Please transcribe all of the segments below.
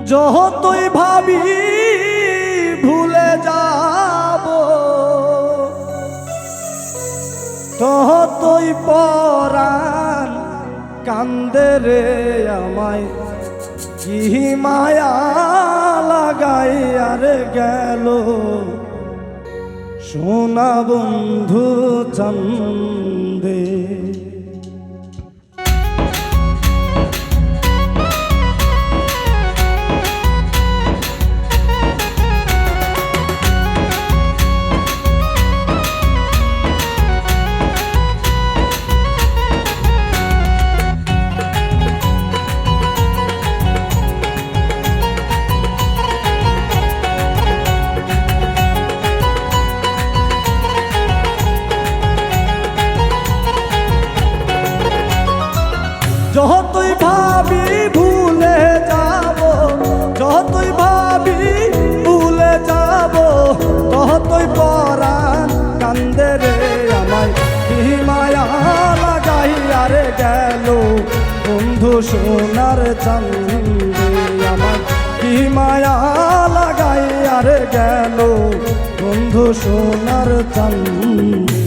যতই ভাবি ভুলে যাব ততই পরাণ কান্দে রে আমায় কি মায়া লাগাই আর গেল সোনা বন্ধু চন্দে। যতই ভাবি ভুলে যাব যতই ভাবি ভুলে যাব ততই পরাণ কান্দে রে আমায় কি মায়া লাগাই আর গেল বন্ধু সোনার চান্দে। আমায় কি মায়া লাগাই আর গেল বন্ধু সোনার চান্দে।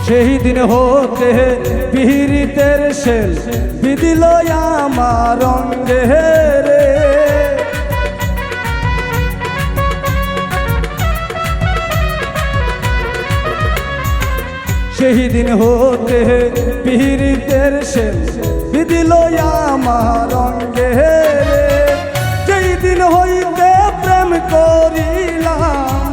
সেই দিন হতে পীড়িতের শেল বিদিল আমার অঙ্গে রে। সেই দিন হতে পীড়িতের শেল বিদিল আমার অঙ্গে রে। যেই দিন হইতে প্রেম করিলাম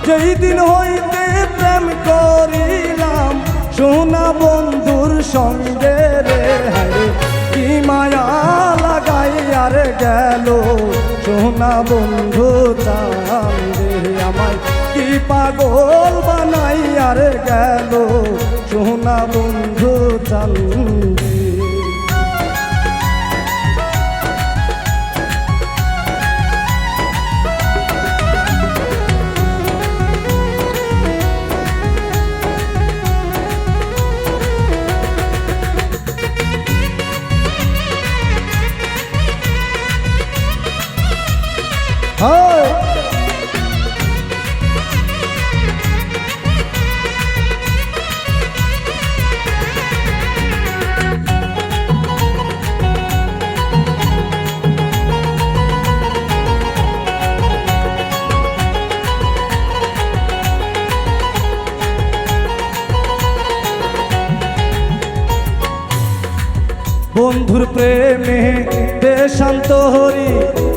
যেই দিন হইতে প্রেম করিলাম সোনা বন্ধুর সঙ্গে রে। হায় কি মায়া লাগাই আর গেল সোনা বন্ধু চান্দে। আমায় কি পাগল বানাই আর গেল সোনা বন্ধু চান্দে। বন্ধুর প্রেমে দেশান্ত হরি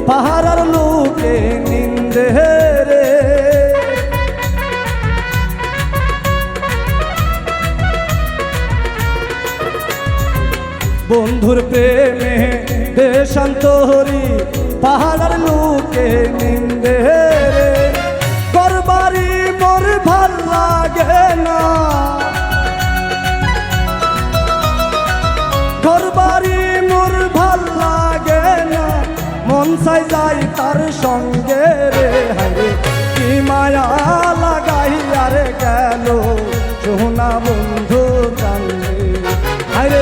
পাহাড়ার লোকে নিন্দে রে। বন্ধুর প্রেমে দেশান্ত হরি পাহাড়ার লোকে নিন্দে রে। ঘরবাড়ি মোর ভাল লাগে না ঘরবাড়ি মোর ভাল লাগে না মন চাই যাই তার সঙ্গে রে। হায় কি মায়া লাগাই আর গেল সোনা বন্ধু চান্দে। হায়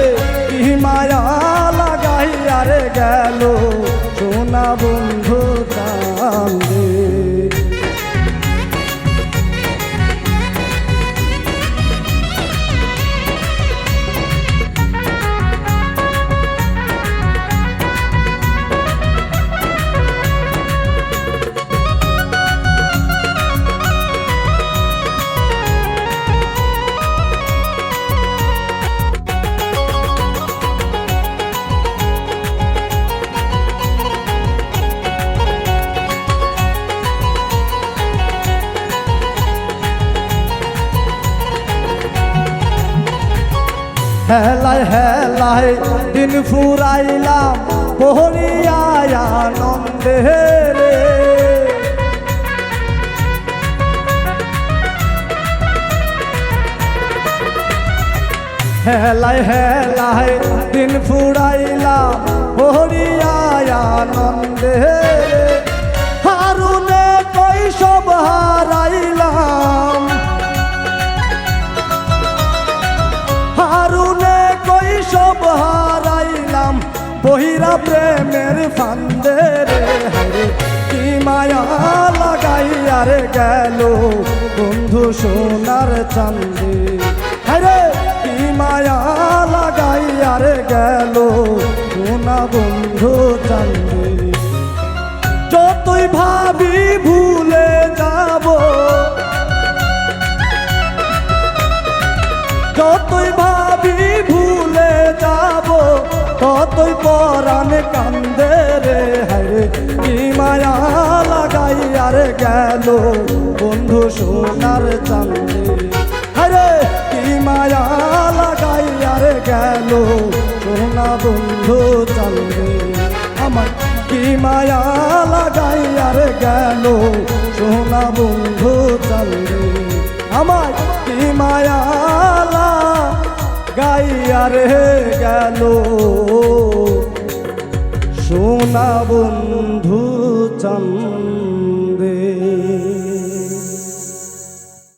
কি মায়া লাগাই আর গেল সোনা বন্ধু চান্দে। হেলায় হেলায় দিন ফুরাইলাম পহরিয়া আনন্দে রে। হেলায় হেলায় দিন ফুরাইলাম পহরিয়া আনন্দে রে। হারুনে কৈশব হারাইলাম, হারুনে কৈশব হারাইলাম বহিরা প্রেমের ফান্দে রে। হায়রে কি মায়া লাগাইয়া রে গেল বন্ধু সোনার চান্দে। হায়রে কি মায়া লাগাইয়া রে গেল সোনা বন্ধু চান্দে। যতই ভাবি ভুলে যাব, যতই ভাবি ভুলে যাব, ততই পরাণ কান্দে রে। হায়রে কি মায়া লাগাইয়া রে গেল বন্ধু সোনার চান্দে। হায়রে কি মায়া লাগাইয়া রে গেল সোনা বন্ধু চান্দে। আমার কি মায়া লাগাইয়া রে গেল সোনা বন্ধু চান্দে। আমার কি মায়া লাগাইয়া রে গেল সোনা বন্ধু চান্দে।